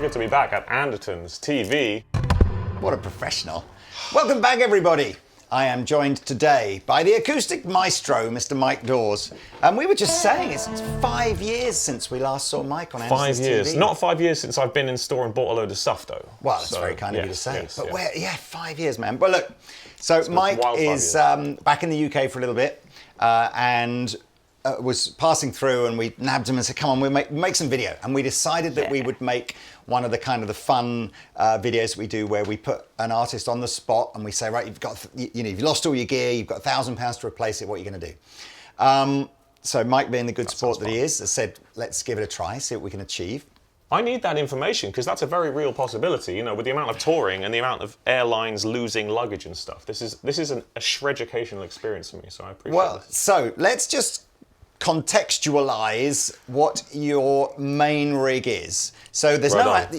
good to be back at Andertons TV. What a professional. Welcome back, everybody. I am joined today by the acoustic maestro, Mr. Mike Dawes. And we were just saying it's 5 years since we last saw Mike on Andertons 5 years. TV. Not 5 years since I've been in store and bought a load of stuff, though. Well, that's very kind of you to say. Yes, but yes. 5 years, man. But look, so Mike is back in the UK for a little bit and was passing through, and we nabbed him and said, come on, we'll make some video. And we decided that we would make one of the kind of the fun videos that we do where we put an artist on the spot and we say, right, you've lost all your gear, you've got £1,000 to replace it, what are you going to do? So Mike, being the good sport that he is, has said, let's give it a try, see what we can achieve. I need that information because that's a very real possibility, you know, with the amount of touring and the amount of airlines losing luggage and stuff. This is a shred-educational experience for me, so I appreciate it. Well, so let's just contextualize what your main rig is. So there's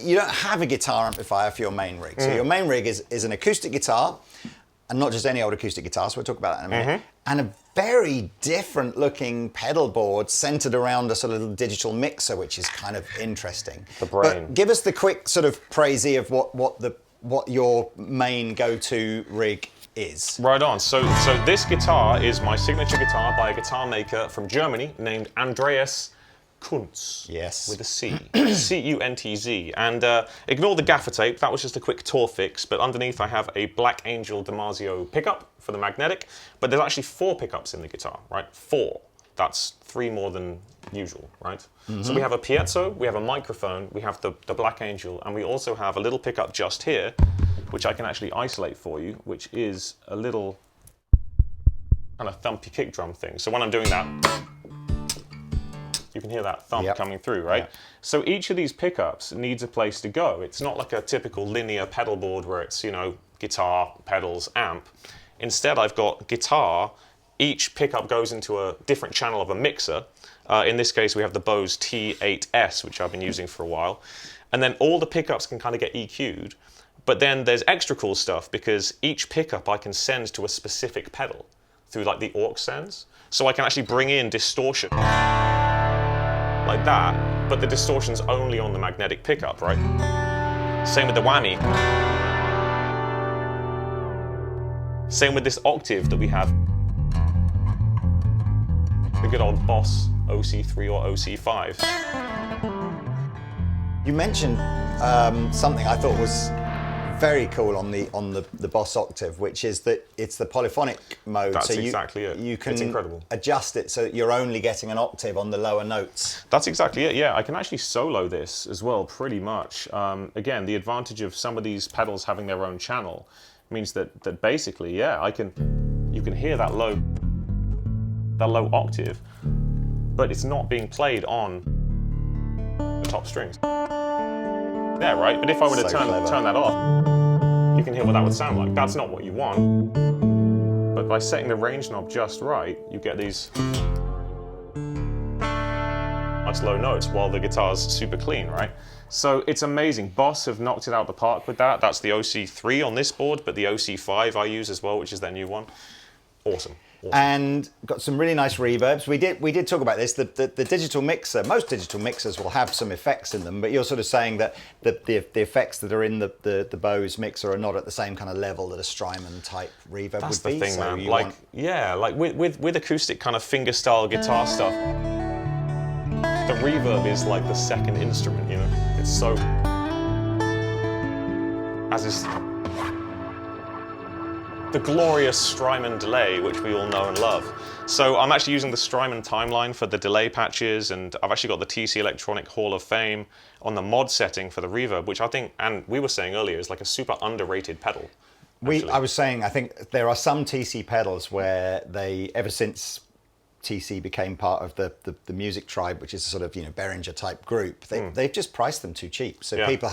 you don't have a guitar amplifier for your main rig. So your main rig is an acoustic guitar, and not just any old acoustic guitar, so we'll talk about that in a minute, and a very different looking pedal board centered around a sort of little digital mixer, which is kind of interesting. The brain. But give us the quick sort of précis of what your main go-to rig is. Right on. So this guitar is my signature guitar by a guitar maker from Germany named Andreas Kuntz. Yes. With a C. C-U-N-T-Z. And ignore the gaffer tape, that was just a quick tour fix, but underneath I have a Black Angel Damasio pickup for the magnetic, but there's actually 4 pickups in the guitar, right? 4. That's 3 more than usual, right? So we have a piezo, we have a microphone, we have the Black Angel, and we also have a little pickup just here, which I can actually isolate for you, which is a little kind of thumpy kick drum thing. So when I'm doing that, you can hear that thump coming through, right? Yep. So each of these pickups needs a place to go. It's not like a typical linear pedal board where it's, you know, guitar, pedals, amp. Instead, I've got guitar. Each pickup goes into a different channel of a mixer. In this case, we have the Bose T8S, which I've been using for a while. And then all the pickups can kind of get EQ'd. But then there's extra cool stuff because each pickup I can send to a specific pedal through like the aux sends. So I can actually bring in distortion like that, but the distortion's only on the magnetic pickup, right? Same with the whammy. Same with this octave that we have. The good old Boss OC3 or OC5. You mentioned something I thought was very cool on the Boss Octave, which is that it's the polyphonic mode. That's exactly it. You can it's incredible. Adjust it so that you're only getting an octave on the lower notes. That's exactly it, yeah. I can actually solo this as well, pretty much. Again, the advantage of some of these pedals having their own channel means that basically, yeah, you can hear that low octave, but it's not being played on the top strings. Yeah, right? But if I were to turn that off, you can hear what that would sound like. That's not what you want. But by setting the range knob just right, you get these nice low notes while the guitar's super clean, right? So it's amazing. Boss have knocked it out the park with that. That's the OC3 on this board, but the OC5 I use as well, which is their new one. Awesome. Awesome. And got some really nice reverbs. We did talk about this. The digital mixer, most digital mixers will have some effects in them, but you're sort of saying that the effects that are in the Bose mixer are not at the same kind of level that a Strymon type reverb That's would be. That's the thing, man. Like with acoustic kind of fingerstyle guitar stuff, the reverb is like the second instrument, you know? It's so, as is the glorious Strymon delay, which we all know and love. So I'm actually using the Strymon timeline for the delay patches, and I've actually got the TC Electronic Hall of Fame on the mod setting for the reverb, which I think, and we were saying earlier, is like a super underrated pedal. I was saying, I think there are some TC pedals where they, ever since TC became part of the music tribe, which is a sort of, you know, Behringer type group, they've just priced them too cheap. So people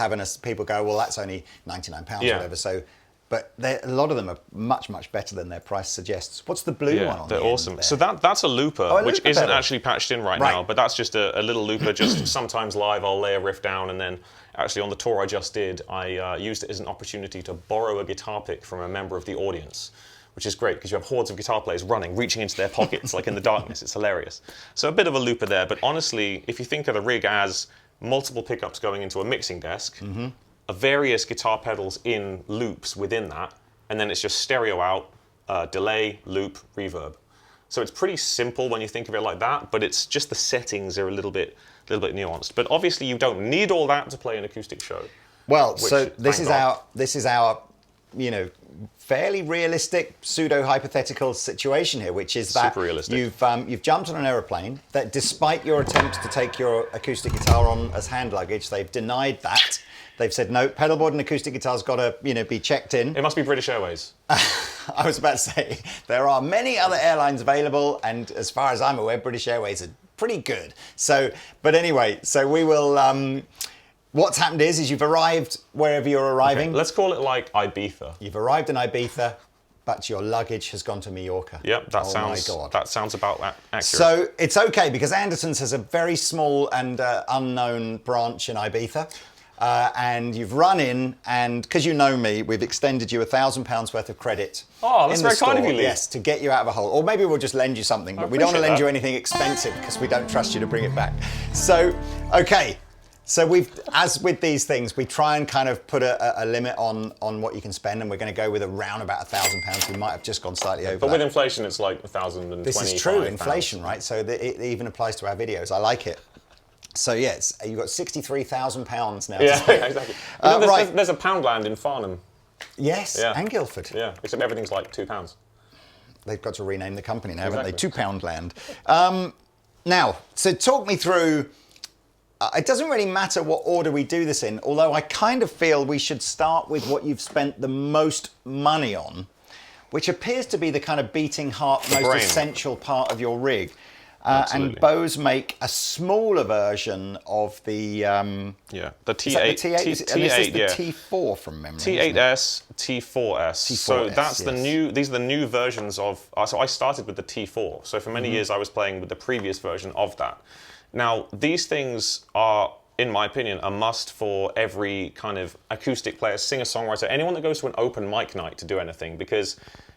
go, well, that's only £99 or whatever. So, but a lot of them are much, much better than their price suggests. What's the blue one on they're the awesome. end there? So that's a looper, which isn't pedal. actually patched in right now, but that's just a little looper. Just sometimes live I'll lay a riff down, and then actually on the tour I just did, I used it as an opportunity to borrow a guitar pick from a member of the audience, which is great because you have hordes of guitar players running, reaching into their pockets like in the darkness. It's hilarious. So a bit of a looper there, but honestly, if you think of the rig as multiple pickups going into a mixing desk, various guitar pedals in loops within that, and then it's just stereo out, delay, loop, reverb. So it's pretty simple when you think of it like that, but it's just the settings are a little bit nuanced. But obviously you don't need all that to play an acoustic show. Well, so this is our, you know, fairly realistic, pseudo-hypothetical situation here, which is that you've jumped on an aeroplane that, despite your attempts to take your acoustic guitar on as hand luggage, they've denied that. They've said, no, pedalboard and acoustic guitar's got to, you know, be checked in. It must be British Airways. I was about to say, there are many other airlines available, and as far as I'm aware, British Airways are pretty good. So, but anyway, so we will, what's happened is you've arrived wherever you're arriving. Okay, let's call it like Ibiza. You've arrived in Ibiza, but your luggage has gone to Mallorca. Yep, that sounds about accurate. So it's okay, because Andertons has a very small and unknown branch in Ibiza. And you've run in, and because you know me, we've extended you £1,000 worth of credit. Oh, that's very kind of you, Lee. Yes, to get you out of a hole. Or maybe we'll just lend you something, but we don't want to lend you anything expensive because we don't trust you to bring it back. So, okay. So we've, as with these things, we try and kind of put a limit on what you can spend, and we're going to go with around about £1,000. We might have just gone slightly over. But with inflation, it's like £1,025. This is true, inflation, right? So it even applies to our videos. I like it. So yes, you've got £63,000 now. Yeah, exactly. There's a Poundland in Farnham. Yes, and Guildford. Yeah, except everything's like £2. They've got to rename the company now, haven't they? £2 Now, so talk me through. It doesn't really matter what order we do this in, although I kind of feel we should start with what you've spent the most money on, which appears to be the kind of beating heart, most essential part of your rig. And Bose make a smaller version of the the T8. T8? This is the T4 from memory. T8S, T4S. So that's the new. These are the new versions of. So I started with the T4. So for many years I was playing with the previous version of that. Now these things are, in my opinion, a must for every kind of acoustic player, singer-songwriter, anyone that goes to an open mic night to do anything, because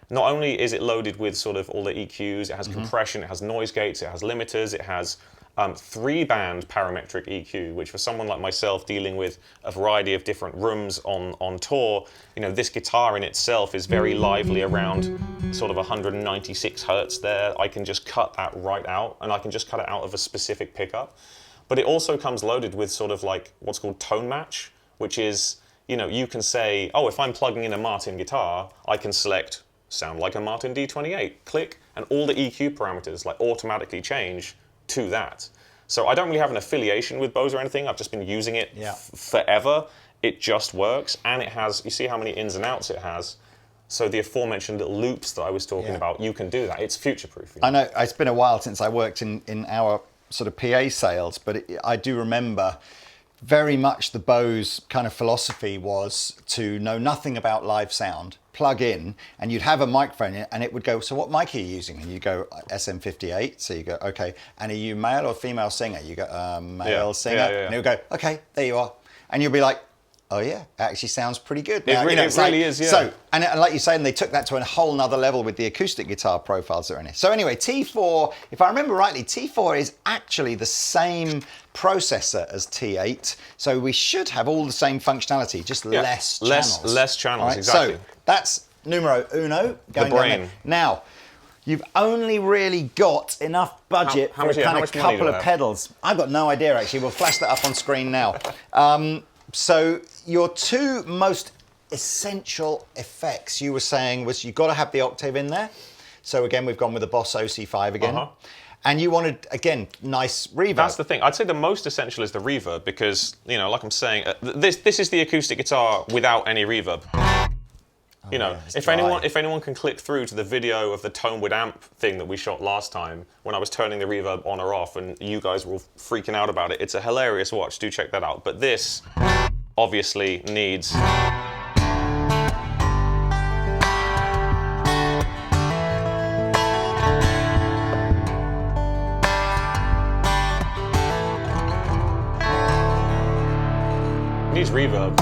not only is it loaded with sort of all the EQs, it has compression, it has noise gates, it has limiters, it has 3-band parametric EQ, which for someone like myself dealing with a variety of different rooms on tour, you know, this guitar in itself is very lively around sort of 196 hertz there. I can just cut that right out, and I can just cut it out of a specific pickup. But it also comes loaded with sort of like what's called tone match, which is, you know, you can say, oh, if I'm plugging in a Martin guitar, I can select sound like a Martin D28, click, and all the EQ parameters like automatically change to that. So I don't really have an affiliation with Bose or anything. I've just been using it forever. It just works, and it has, you see how many ins and outs it has. So the aforementioned little loops that I was talking about, you can do that. It's future-proof. You know? I know it's been a while since I worked in our sort of PA sales, but I do remember very much the Bose kind of philosophy was to know nothing about live sound, plug in, and you'd have a microphone and it would go, so what mic are you using? And you go SM58, so you go, okay, and are you male or female singer? You go, male singer, and it would go, okay, there you are. And you'll be like, oh yeah, it actually sounds pretty good. Now, it really is, yeah. So, and like you say, and they took that to a whole nother level with the acoustic guitar profiles that are in it. So anyway, T4, if I remember rightly, T4 is actually the same processor as T8. So we should have all the same functionality, just less channels. Less channels, right? Exactly. So that's numero uno. The brain. Now, you've only really got enough budget for a kind of couple of pedals. I've got no idea, actually. We'll flash that up on screen now. So your two most essential effects, you were saying, was you've got to have the octave in there. So again, we've gone with the Boss OC5 again. And you wanted, again, nice reverb. That's the thing. I'd say the most essential is the reverb because, you know, like I'm saying, this is the acoustic guitar without any reverb. You know, if anyone can click through to the video of the tone with amp thing that we shot last time when I was turning the reverb on or off and you guys were all freaking out about it, it's a hilarious watch. Do check that out. But this obviously needs reverb.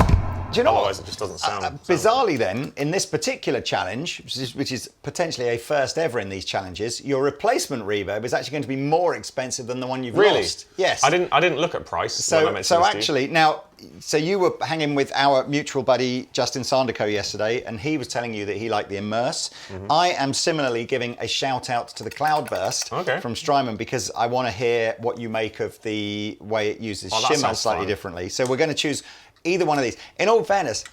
Do you know Otherwise, what? it just doesn't sound. Bizarrely, then, in this particular challenge, which is potentially a first ever in these challenges, your replacement reverb is actually going to be more expensive than the one you've lost. Yes. I didn't look at price. So actually, now, so you were hanging with our mutual buddy Justin Sanderco yesterday, and he was telling you that he liked the Immerse. I am similarly giving a shout out to the Cloudburst from Strymon because I want to hear what you make of the way it uses shimmer slightly differently. So we're going to choose either one of these. In all fairness,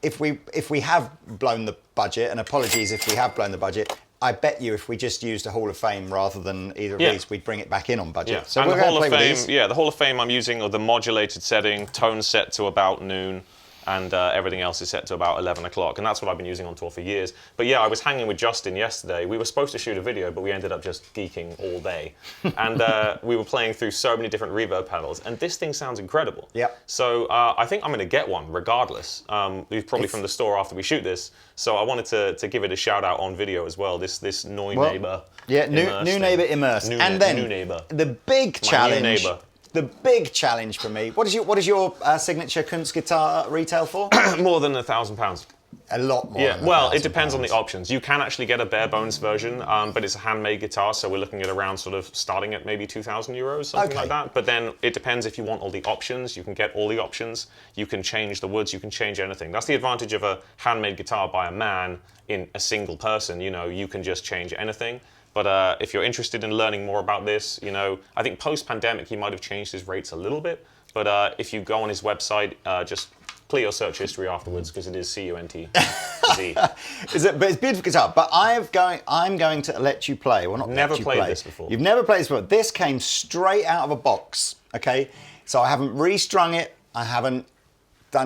if we have blown the budget, and apologies if we have blown the budget, I bet you if we just used a Hall of Fame rather than either of these, we'd bring it back in on budget. Yeah. So and we're going to play with these. Yeah, the Hall of Fame I'm using are the modulated setting, tone set to about noon, and everything else is set to about 11 o'clock. And that's what I've been using on tour for years. But yeah, I was hanging with Justin yesterday. We were supposed to shoot a video, but we ended up just geeking all day. And we were playing through so many different reverb panels, and this thing sounds incredible. Yep. So I think I'm going to get one regardless. Probably from the store after we shoot this. So I wanted to give it a shout out on video as well. This Neu Neighbor. Yeah, New Neighbor Immerse. And then New Neighbor. The big challenge. New neighbor. The big challenge for me. What is your signature Kunst guitar retail for? More than £1,000. A lot more. Yeah, well, it depends on the options. You can actually get a bare bones version, but it's a handmade guitar, so we're looking at around sort of starting at maybe €2,000, something like that. But then it depends if you want all the options. You can get all the options. You can change the woods. You can change anything. That's the advantage of a handmade guitar by a man in a single person. You know, you can just change anything. But if you're interested in learning more about this, you know, I think post-pandemic he might have changed his rates a little bit. But if you go on his website, just clear your search history afterwards because it is CUNTZ. But it's a beautiful guitar. But I'm going to let you play. Well, not never let you played play. this before. You've never played this before. This came straight out of a box. Okay, so I haven't restrung it. I haven't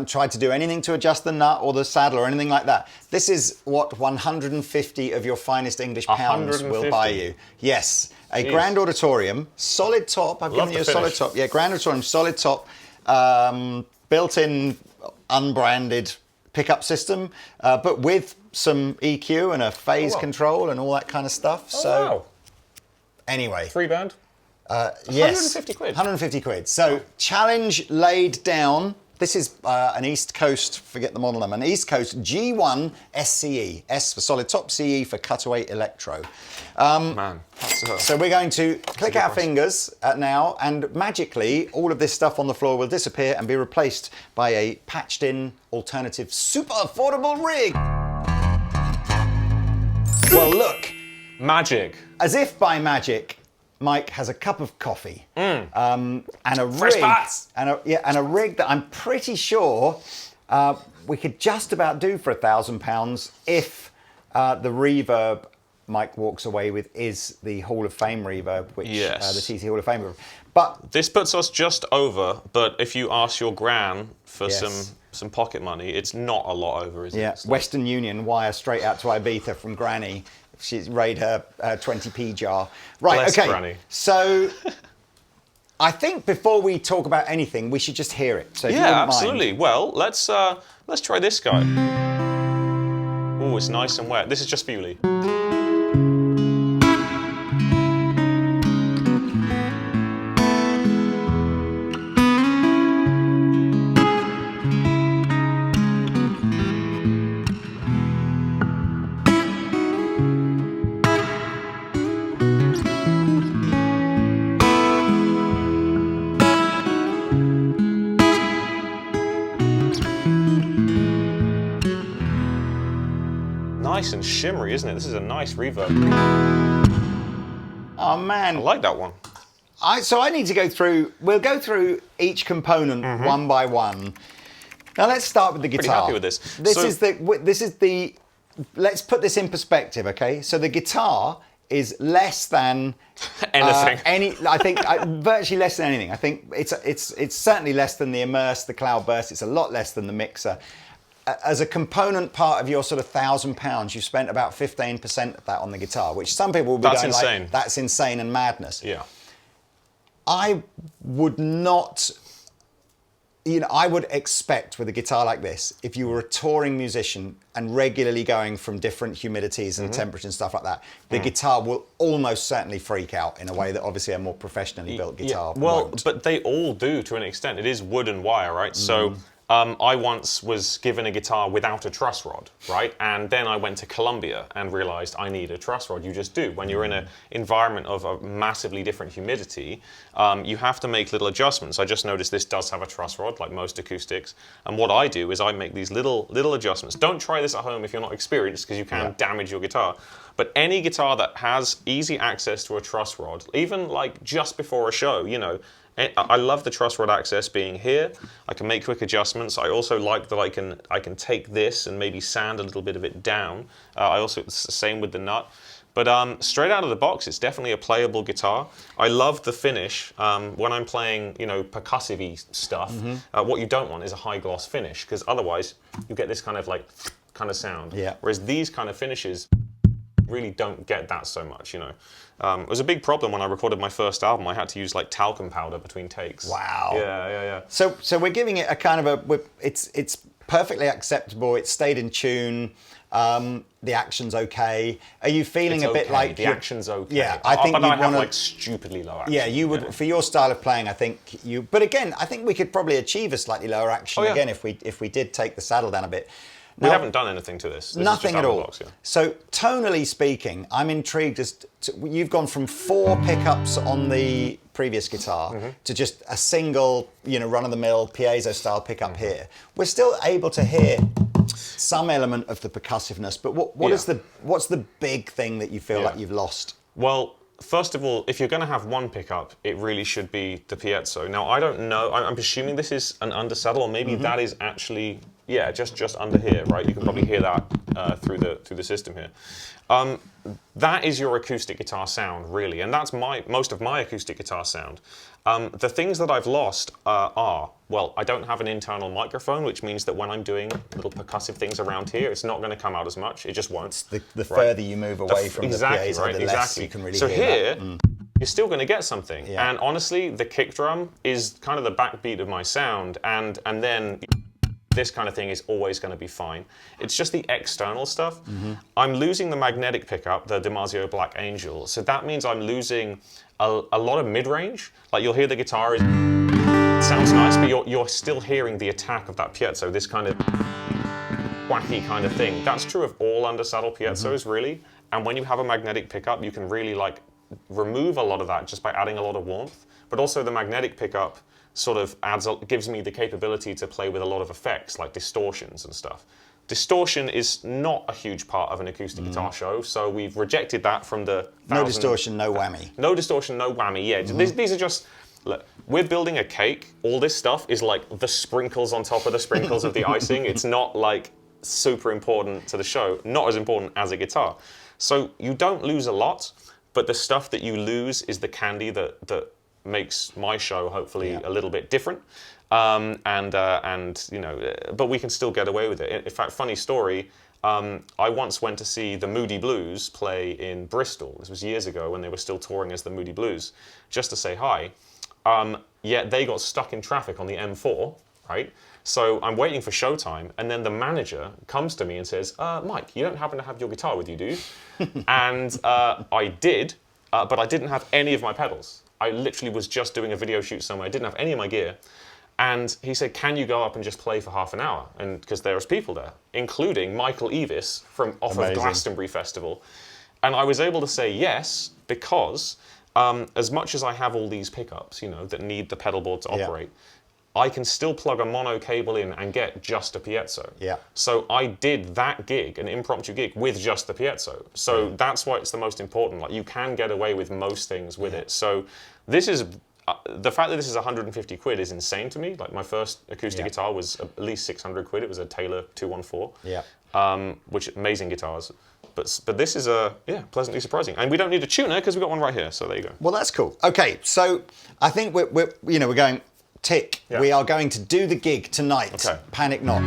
tried to do anything to adjust the nut or the saddle or anything like that. This is what 150 of your finest English pounds will buy you. Yes, a Grand Auditorium, solid top. I've given you a solid top. Yeah, Grand Auditorium, solid top, built-in, unbranded pickup system, but with some EQ and a phase control and all that kind of stuff. Anyway. Free band? Yes. 150 quid. 150 quid. So, challenge laid down. This is an East Coast, forget the model number, an East Coast G1 SCE. S for solid top, CE for cutaway electro. Man, so we're going to click our fingers now, and magically all of this stuff on the floor will disappear and be replaced by a patched-in alternative super affordable rig. Well, look. Magic. As if by magic, Mike has a cup of coffee and a Fresh rig, parts. and a rig that I'm pretty sure we could just about do for £1,000 if the reverb Mike walks away with is the Hall of Fame reverb, which the TC Hall of Fame reverb. But this puts us just over. But if you ask your gran for some pocket money, it's not a lot over, is it? Yeah, Western Union wire straight out to Ibiza from Granny. She's raid her 20p jar. Right, Bless okay. Granny. So I think before we talk about anything, we should just hear it. So if you wouldn't absolutely. mind. Well, let's try this guy. Oh, it's nice and wet. This is just for you, Lee. Nice and shimmery, isn't it? This is a nice reverb. Oh man, I like that one. So I need to go through. We'll go through each component one by one. Now let's start with the guitar. Pretty happy with this. This is the. Let's put this in perspective, okay? So the guitar is less than anything. I think virtually less than anything. I think it's certainly less than the Immerse, the Cloudburst. It's a lot less than the Mixer. As a component part of your sort of £1,000, you spent about 15% of that on the guitar, which some people will be going insane. like, that's insane and madness. Yeah. I would not, I would expect with a guitar like this, if you were a touring musician and regularly going from different humidities and temperatures and stuff like that, the guitar will almost certainly freak out in a way that obviously a more professionally built guitar Well, won't. but they all do to an extent. It is wood and wire, right? So I once was given a guitar without a truss rod, right? And then I went to Colombia and realized I need a truss rod. You just do. When you're in an environment of a massively different humidity, you have to make little adjustments. I just noticed this does have a truss rod, like most acoustics. And what I do is I make these little adjustments. Don't try this at home if you're not experienced, because you can damage your guitar. But any guitar that has easy access to a truss rod, even like just before a show, you know, I love the truss rod access being here. I can make quick adjustments. I also like that I can take this and maybe sand a little bit of it down. It's the same with the nut. But straight out of the box, it's definitely a playable guitar. I love the finish. When I'm playing, you know, percussive-y stuff, what you don't want is a high gloss finish, because otherwise you get this kind of sound. Yeah. Whereas these kind of finishes really don't get that so much, you know. It was a big problem when I recorded my first album. I had to use like talcum powder between takes. Wow. Yeah. So we're giving it a kind of it's perfectly acceptable. It stayed in tune. The action's okay. Are you feeling It's a bit okay. like the action's okay? Yeah, I think but I have wanna, like stupidly low action. Yeah, you would for your style of playing. I think you. But again, I think we could probably achieve a slightly lower action again if we did take the saddle down a bit. We haven't done anything to this. Nothing at all. Box, yeah. So tonally speaking, I'm intrigued as to, you've gone from 4 pickups on the previous guitar to just a single, you know, run-of-the-mill piezo style pickup here. We're still able to hear some element of the percussiveness, but what's the big thing that you feel like you've lost? Well, first of all, if you're going to have one pickup, it really should be the piezo. Now, I don't know. I'm assuming this is an undersaddle, or maybe that is actually, just under here, right? You can probably hear that through the system here. That is your acoustic guitar sound, really, and that's most of my acoustic guitar sound. The things that I've lost are, well, I don't have an internal microphone, which means that when I'm doing little percussive things around here, it's not going to come out as much. It just won't. The further you move away from the piezo, the less you can really hear here, that. you're still going to get something. Yeah. And honestly, the kick drum is kind of the backbeat of my sound, and then this kind of thing is always going to be fine. It's just the external stuff. I'm losing the magnetic pickup, the DiMarzio Black Angel, so that means I'm losing a lot of mid-range. Like, you'll hear the guitar sounds nice, but you're still hearing the attack of that piezo, this kind of wacky kind of thing. That's true of all undersaddle piezos, really. And when you have a magnetic pickup, you can really like remove a lot of that just by adding a lot of warmth. But also the magnetic pickup sort of gives me the capability to play with a lot of effects, like distortions and stuff. Distortion is not a huge part of an acoustic guitar show, so we've rejected that from the No distortion, no whammy. No distortion, no whammy, yeah. These are just, look, we're building a cake. All this stuff is like the sprinkles on top of the sprinkles of the icing. It's not like super important to the show, not as important as a guitar. So you don't lose a lot, but the stuff that you lose is the candy that makes my show hopefully a little bit different. And you know, but we can still get away with it. In fact, funny story, I once went to see the Moody Blues play in Bristol. This was years ago when they were still touring as the Moody Blues, just to say hi. Yet they got stuck in traffic on the M4, right? So I'm waiting for showtime, and then the manager comes to me and says, Mike, you don't happen to have your guitar with you, do you? And I did, but I didn't have any of my pedals. I literally was just doing a video shoot somewhere. I didn't have any of my gear. And he said, can you go up and just play for half an hour? And because there was people there, including Michael Eavis off of Glastonbury Festival. And I was able to say yes, because as much as I have all these pickups, you know, that need the pedal board to operate, I can still plug a mono cable in and get just a piezo. Yeah. So I did that gig, an impromptu gig, with just the piezo. So that's why it's the most important. Like, you can get away with most things with it. So this is, the fact that this is 150 quid is insane to me. Like, my first acoustic guitar was at least 600 quid. It was a Taylor 214. Yeah. Which, amazing guitars. But this is pleasantly surprising. And we don't need a tuner because we've got one right here. So there you go. Well, that's cool. Okay, so I think we're going, tick. Yeah. We are going to do the gig tonight. Okay. Panic not.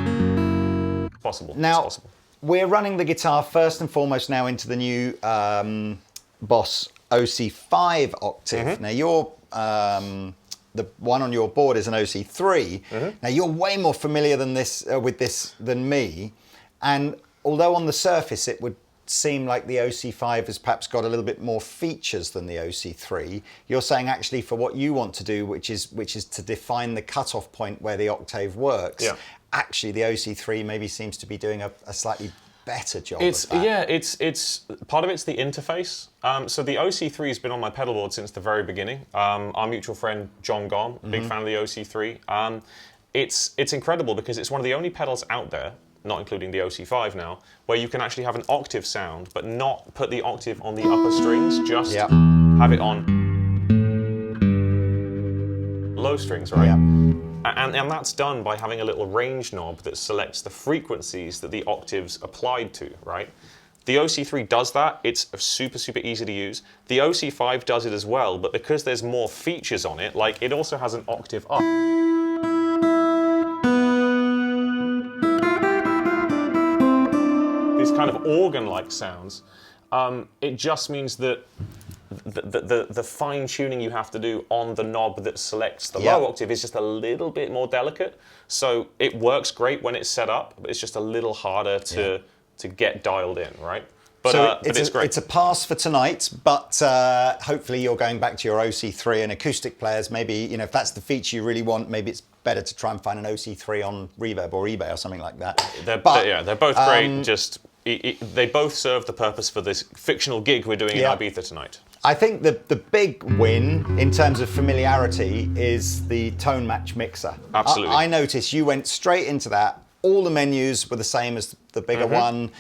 Possible. Now, it's possible. We're running the guitar first and foremost now into the new Boss OC5 octave. Now, your the one on your board is an OC3. Now, you're way more familiar with this than me. And although on the surface it would seem like the OC5 has perhaps got a little bit more features than the OC3. You're saying actually for what you want to do, which is to define the cutoff point where the octave works, actually the OC3 maybe seems to be doing a slightly better job of that. Yeah, it's part of it's the interface. So the OC3 has been on my pedal board since the very beginning. Our mutual friend John Gom, big fan of the OC3. It's incredible because it's one of the only pedals out there, not including the OC5 now, where you can actually have an octave sound, but not put the octave on the upper strings, just have it on low strings, right? And that's done by having a little range knob that selects the frequencies that the octave's applied to, right? The OC3 does that. It's super, super easy to use. The OC5 does it as well, but because there's more features on it, like it also has an octave up. These kind of organ-like sounds. It just means that the fine tuning you have to do on the knob that selects the low octave is just a little bit more delicate. So it works great when it's set up, but it's just a little harder to get dialed in, right? But, so it's great. It's a pass for tonight, but hopefully you're going back to your OC3 and acoustic players. Maybe, you know, if that's the feature you really want, maybe it's better to try and find an OC3 on Reverb or eBay or something like that. They're both great. Just they both serve the purpose for this fictional gig we're doing in Ibiza tonight. I think the big win in terms of familiarity is the tone match mixer. Absolutely. I noticed you went straight into that. All the menus were the same as the bigger one.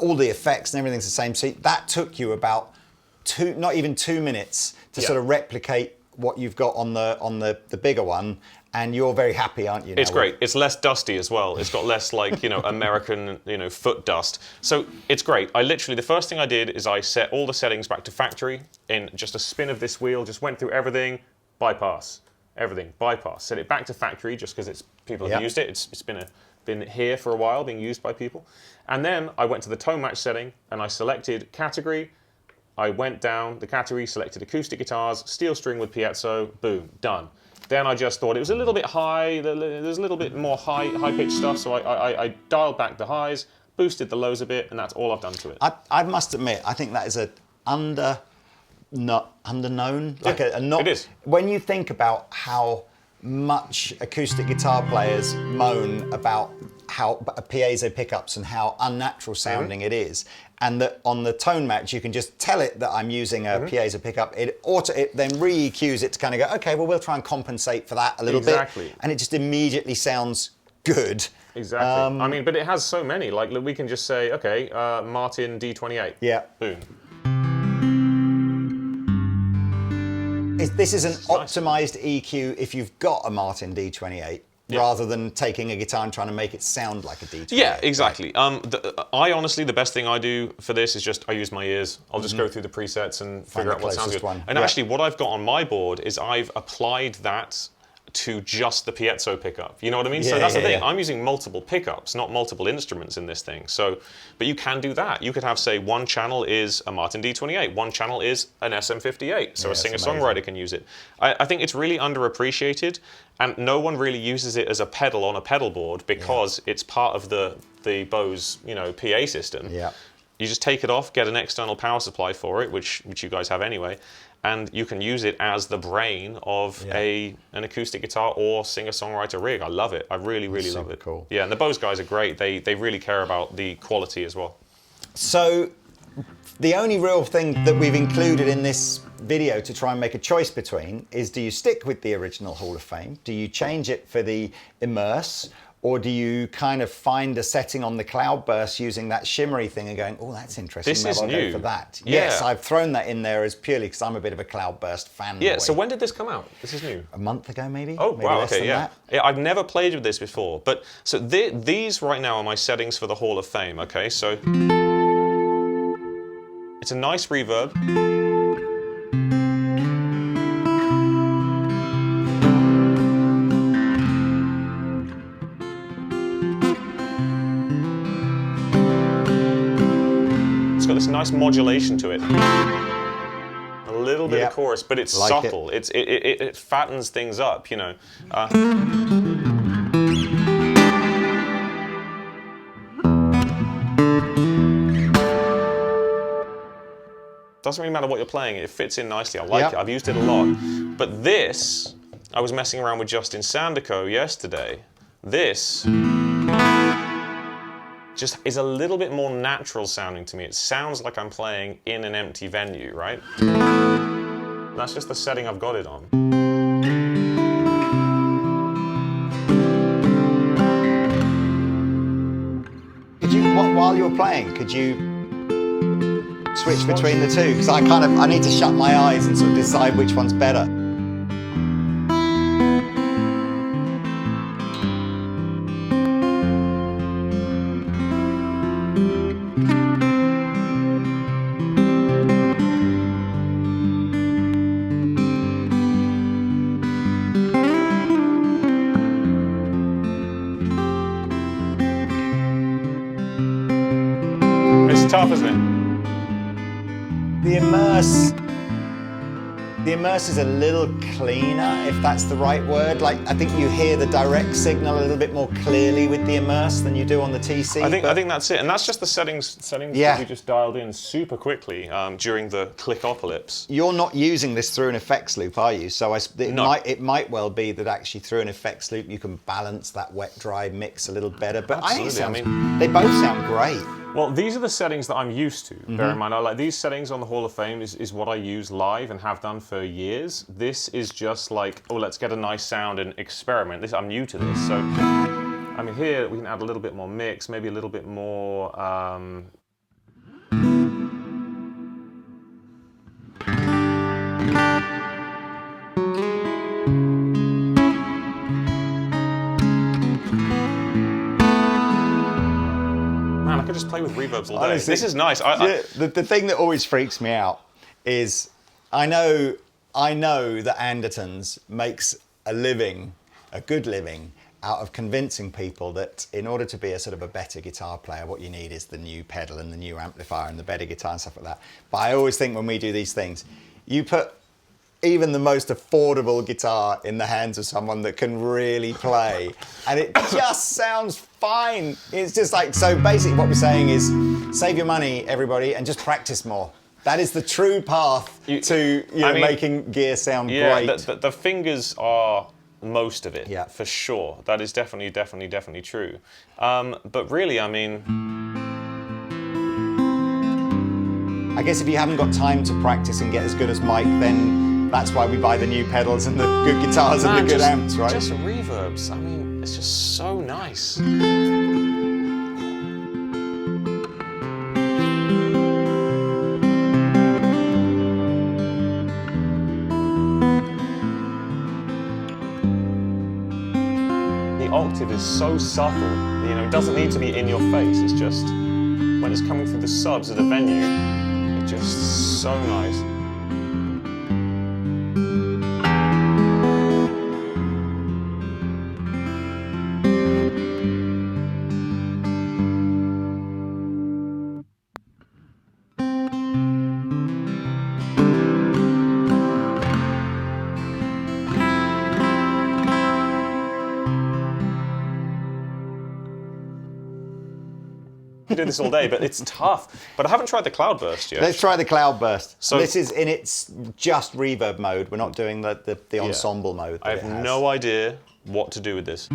All the effects and everything's the same. So that took you about not even 2 minutes to sort of replicate what you've got on the bigger one. And you're very happy, aren't you? It's great. It's less dusty as well. It's got less like, you know, American, you know, foot dust. So it's great. The first thing I did is I set all the settings back to factory in just a spin of this wheel, just went through everything, bypass, everything, bypass. Set it back to factory just because people have used it. It's been here for a while, being used by people. And then I went to the tone match setting and I selected category. I went down the category, selected acoustic guitars, steel string with piezo, boom, done. Then I just thought it was a little bit high, there's a little bit more high-pitched stuff, so I dialed back the highs, boosted the lows a bit, and that's all I've done to it. I must admit, I think that is a underknown. Like it is. When you think about how much acoustic guitar players moan about how piezo pickups and how unnatural sounding it is, and that on the tone match you can just tell it that I'm using a piezo pickup, it then re-EQs it to kind of go, okay, well we'll try and compensate for that a little bit, and it just immediately sounds good. Exactly. I mean, but it has so many, like we can just say, okay, Martin D28, boom. This is an optimized EQ if you've got a Martin D28. Rather than taking a guitar and trying to make it sound like a D28. Yeah, exactly. I honestly, the best thing I do for this is just I use my ears. I'll just go through the presets and figure out what sounds good. And actually, what I've got on my board is I've applied that to just the piezo pickup. You know what I mean? So that's the thing. I'm using multiple pickups, not multiple instruments in this thing. So, but you can do that. You could have, say, one channel is a Martin D28, one channel is an SM58, so a singer-songwriter can use it. I think it's really underappreciated, and no one really uses it as a pedal on a pedal board because it's part of the Bose, you know, PA system. You just take it off, get an external power supply for it, which you guys have anyway, and you can use it as the brain of an acoustic guitar or singer-songwriter rig. I love it. I really, really love it. Cool. Yeah, and the Bose guys are great. They really care about the quality as well. So the only real thing that we've included in this video to try and make a choice between is, do you stick with the original Hall of Fame? Do you change it for the Immerse? Or do you kind of find a setting on the Cloudburst using that shimmery thing and going, oh, that's interesting, this is I'll new. go for that. Yeah. Yes, I've thrown that in there as purely because I'm a bit of a Cloudburst fan. Yeah, so when did this come out? This is new. A month ago, maybe? Oh, maybe wow, less okay, than that. Yeah, I've never played with this before. But so these right now are my settings for the Hall of Fame, okay? So it's a nice reverb. Got this nice modulation to it, a little bit of chorus, but it's subtle. It fattens things up, you know. Doesn't really matter what you're playing, it fits in nicely. I like it, I've used it a lot. But this, I was messing around with Justin Sanderco yesterday. This just is a little bit more natural sounding to me. It sounds like I'm playing in an empty venue, right? That's just the setting I've got it on. Could you, while you're playing, could you switch between the two? Because I need to shut my eyes and sort of decide which one's better. Tough, isn't it? The immerse is a little cleaner, if that's the right word. Like, I think you hear the direct signal a little bit more clearly with the immerse than you do on the TC. I think that's it, and that's just the settings that we just dialed in super quickly during the clickopolis. You're not using this through an effects loop, are you? So it might well be that actually through an effects loop you can balance that wet-dry mix a little better. But they both sound great. Well, these are the settings that I'm used to. Bear in mind, like these settings on the Hall of Fame is what I use live and have done for years. This is just like, oh, let's get a nice sound and experiment. I'm new to this, so I mean, here we can add a little bit more mix, maybe a little bit more. Man, I could just play with reverbs all day. Honestly, this is nice. The thing that always freaks me out is I know that Andertons makes a good living, out of convincing people that in order to be a sort of a better guitar player, what you need is the new pedal and the new amplifier and the better guitar and stuff like that. But I always think when we do these things, you put even the most affordable guitar in the hands of someone that can really play, and it just sounds fine. It's just like, so basically what we're saying is save your money, everybody, and just practice more. That is the true path to making gear sound great. Yeah, the fingers are most of it, for sure. That is definitely true. But really, I mean, I guess if you haven't got time to practice and get as good as Mike, then that's why we buy the new pedals and the good guitars and the good amps, right? Just reverbs. I mean, it's just so nice. The octave is so subtle, you know, it doesn't need to be in your face. It's just, when it's coming through the subs at a venue, it's just so nice. I could do this all day, but it's tough. But I haven't tried the Cloudburst yet. Let's try the Cloudburst. So this is in its just reverb mode. We're not doing the ensemble mode. I have no idea what to do with this.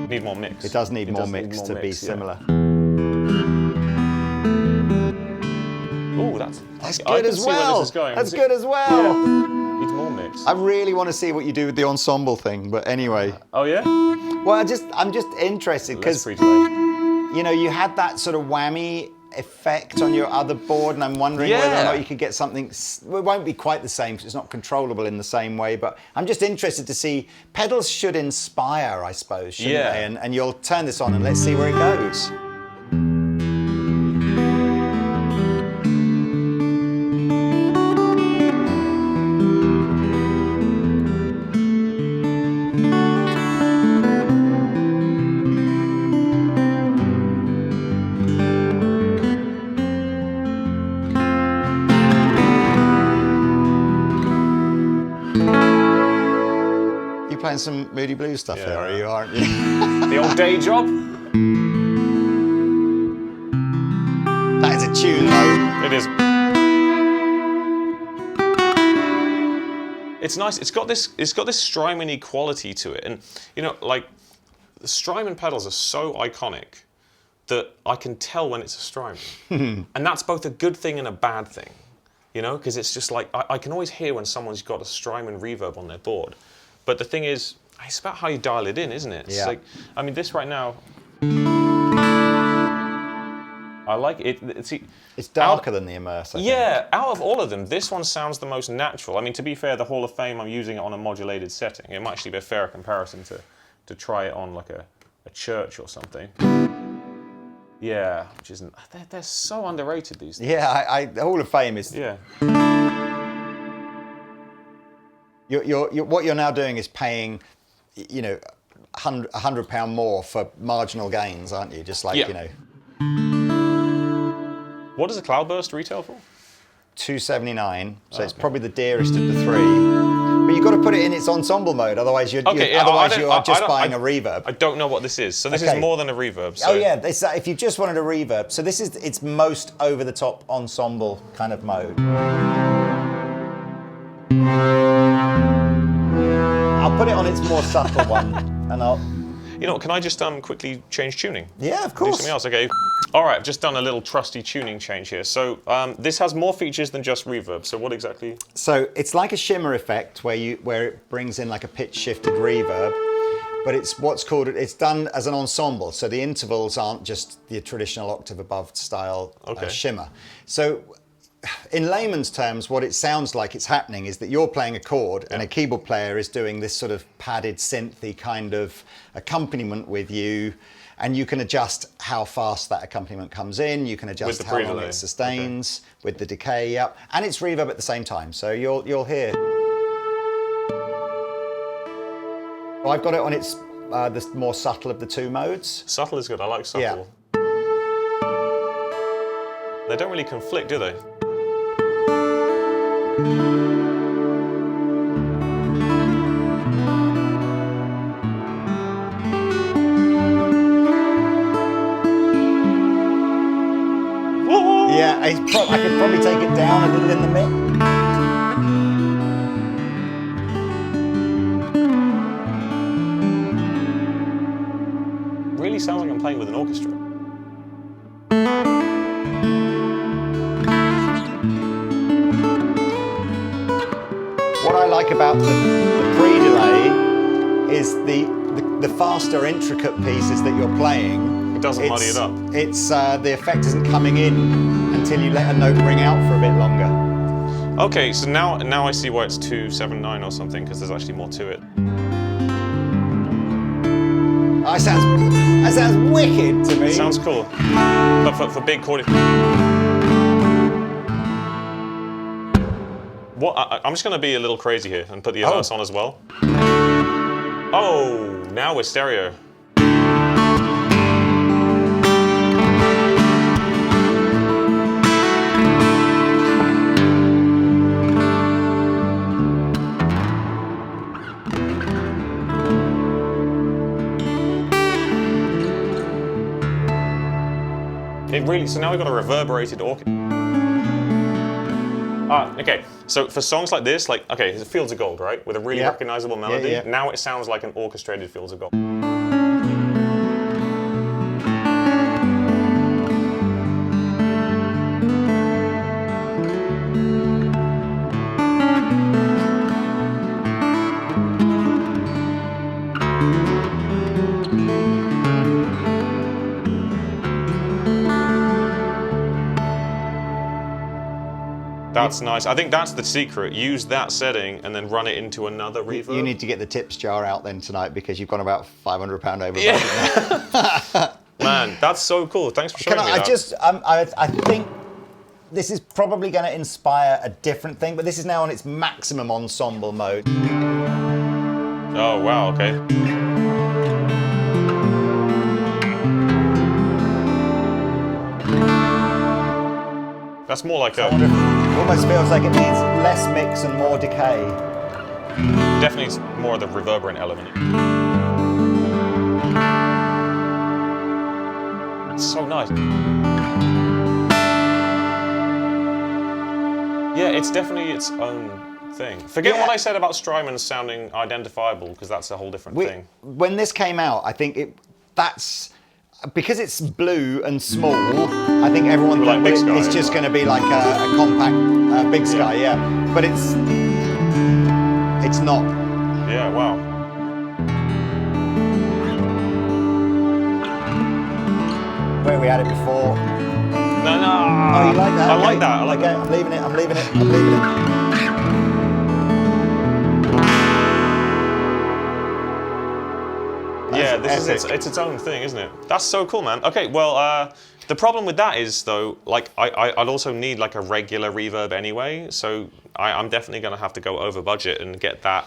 Need more mix. It does need more mix to be similar. Oh, that's good as well. That's good as well. Yeah. Needs more mix. I really want to see what you do with the ensemble thing, but anyway. Oh yeah? Well, I'm just interested because you know, you had that sort of whammy effect on your other board, and I'm wondering whether or not you could get something. It won't be quite the same because it's not controllable in the same way, but I'm just interested to see. Pedals should inspire, I suppose, shouldn't they? And you'll turn this on and let's see where it goes. playing some Moody Blues stuff here, are you, aren't you? The old day job. That is a tune, though. It is. It's nice. It's got this Strymon-y quality to it, and you know, like the Strymon pedals are so iconic that I can tell when it's a Strymon, and that's both a good thing and a bad thing. You know, because it's just like, I can always hear when someone's got a Strymon reverb on their board. But the thing is, it's about how you dial it in, isn't it? It's like, I mean, this right now, I like it. It's darker than the Immerse, I think. Out of all of them, this one sounds the most natural. I mean, to be fair, the Hall of Fame, I'm using it on a modulated setting. It might actually be a fairer comparison to try it on like a church or something. Yeah, which isn't. They're so underrated these days. Yeah, the Hall of Fame is. Yeah. What you're now doing is paying, you know, £100 more for marginal gains, aren't you? Just like you know. What does a Cloudburst retail for? $279. So it's probably the dearest of the three. But you've got to put it in its ensemble mode, otherwise you are just buying a reverb. I don't know what this is. So this is more than a reverb. So. Oh yeah, if you just wanted a reverb. So this is its most over-the-top ensemble kind of mode. I'll put it on its more subtle one, and I'll... You know, can I just quickly change tuning? Yeah, of course. Do something else, okay. All right, I've just done a little trusty tuning change here. So this has more features than just reverb. So what exactly? So it's like a shimmer effect where it brings in like a pitch shifted reverb, but it's done as an ensemble. So the intervals aren't just the traditional octave above style shimmer. So in layman's terms, what it sounds like it's happening is that you're playing a chord and a keyboard player is doing this sort of padded synthy kind of accompaniment with you, and you can adjust how fast that accompaniment comes in, you can adjust how long it sustains with the decay, and it's reverb at the same time. So you'll hear. I've got it on its the more subtle of the two modes. Subtle is good, I like subtle. Yeah. They don't really conflict, do they? Yeah, I could probably take it down a little in the mix. Really sounds like I'm playing with an orchestra. What I like about the pre-delay is the faster, intricate pieces that you're playing. It doesn't muddy it up. It's the effect isn't coming in until you let a note ring out for a bit longer. Okay, so now I see why it's 279 or something, because there's actually more to it. That sounds wicked to me. It sounds cool, but for big chord. I'm just going to be a little crazy here and put the Immerse on as well. Oh, now we're stereo. So now we've got a reverberated orchestra. Okay, so for songs like this, it's Fields of Gold, right? With a really recognizable melody. Now it sounds like an orchestrated Fields of Gold. That's nice. I think that's the secret. Use that setting and then run it into another reverb. You need to get the tips jar out then tonight because you've gone about £500 over budget. Yeah. Man, that's so cool. Thanks for showing me that. I think this is probably going to inspire a different thing, but this is now on its maximum ensemble mode. Oh, wow, okay. That's more like almost feels like it needs less mix and more decay. Definitely more of the reverberant element. It's so nice. Yeah, it's definitely its own thing. Forget what I said about Strymon sounding identifiable, because that's a whole different thing. When this came out, I think that's because it's blue and small. I think everyone like Big Sky, it's just going to be like a compact Big Sky, yeah. But it's not. Yeah, wow. Where we had it before. No. Oh, you like that? I like that. I like that. I'm leaving it. Yeah, it's its own thing, isn't it? That's so cool, man. Okay, well, the problem with that is, though, like, I'd also need, like, a regular reverb anyway, so I'm definitely going to have to go over budget and get that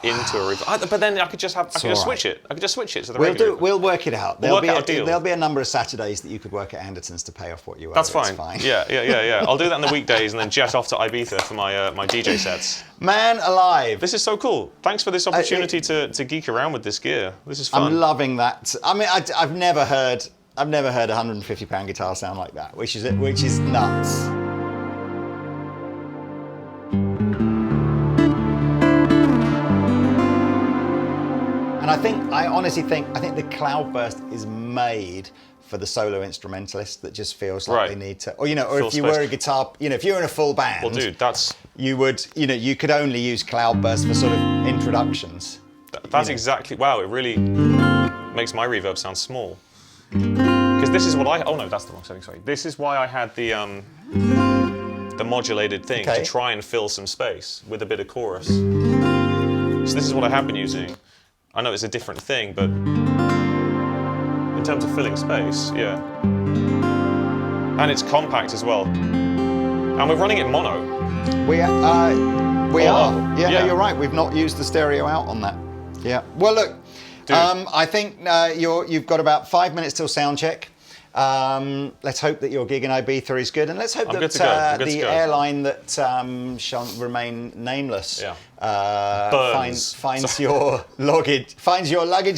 into a reverb. But then I could just switch it. I could just switch it to the regular. We'll work it out. We'll work out a deal. There'll be a number of Saturdays that you could work at Andertons to pay off what you owe. That's fine. Yeah. I'll do that in the weekdays and then jet off to Ibiza for my DJ sets. Man alive! This is so cool. Thanks for this opportunity to geek around with this gear. This is fun. I'm loving that. I mean, I've never heard a £150 guitar sound like that, which is nuts. And I honestly think the Cloudburst is made for the solo instrumentalist that just feels like they need to, or if you were a guitar, if you're in a full band, well, dude, you could only use Cloudburst for sort of introductions. That's exactly, wow, it really makes my reverb sound small. Because this is what oh no, that's the wrong setting, sorry. This is why I had the modulated thing, to try and fill some space with a bit of chorus. So this is what I have been using. I know it's a different thing, but in terms of filling space, yeah. And it's compact as well. And we're running it mono. We are. Yeah, no, you're right. We've not used the stereo out on that. Yeah. Well, look, I think you've got about 5 minutes till sound check. Let's hope that your gig in Ibiza is good, and let's hope that the airline that shall remain nameless finds your luggage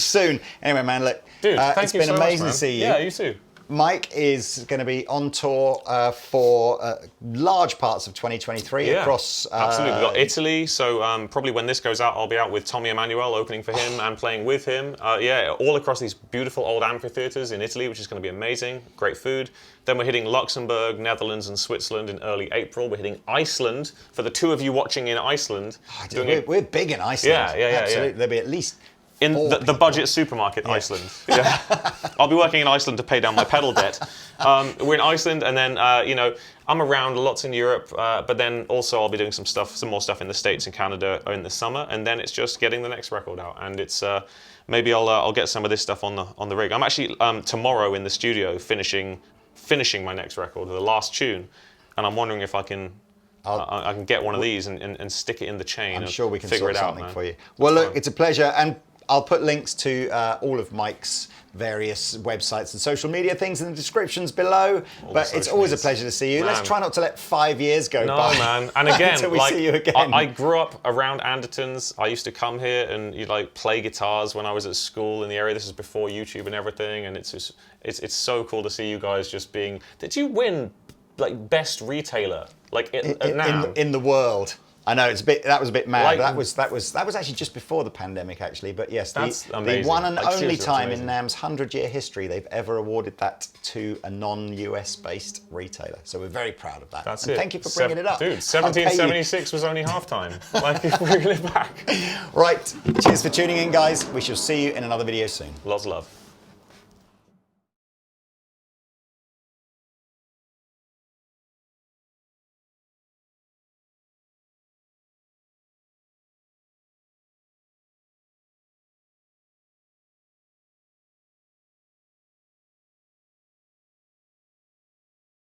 soon. Anyway, man, look, dude, it's been amazing to see you. Yeah, you too. Mike is going to be on tour for large parts of 2023 across... absolutely. We've got Italy, so probably when this goes out, I'll be out with Tommy Emmanuel opening for him and playing with him. All across these beautiful old amphitheatres in Italy, which is going to be amazing. Great food. Then we're hitting Luxembourg, Netherlands and Switzerland in early April. We're hitting Iceland. For the two of you watching in Iceland... we're big in Iceland. Yeah. Absolutely. There'll be at least... In the budget supermarket, Iceland. Yeah. I'll be working in Iceland to pay down my pedal debt. We're in Iceland, and then I'm around lots in Europe, but then also I'll be doing some more stuff in the States and Canada in the summer, and then it's just getting the next record out, and it's maybe I'll get some of this stuff on the rig. I'm actually tomorrow in the studio finishing my next record, the last tune, and I'm wondering if I can get one of these and stick it in the chain. I'm sure we can figure sort it out, something man. for you. Well, look, it's a pleasure, and I'll put links to all of Mike's various websites and social media things in the descriptions below. But it's always a pleasure to see you. Man. Let's try not to let 5 years go by. No, man. And again, until we see you again. I grew up around Andertons. I used to come here and play guitars when I was at school in the area. This is before YouTube and everything, and it's so cool to see you guys just being. Did you win best retailer in the world? I know that was a bit mad. That was actually just before the pandemic, actually. But yes, the one and only time in NAMM's 100-year history they've ever awarded that to a non-US based retailer. So we're very proud of that. That's and it. Thank you for bringing it up. Dude, 1776 was only halftime. If we bring it back. Right. Cheers for tuning in, guys. We shall see you in another video soon. Lots of love.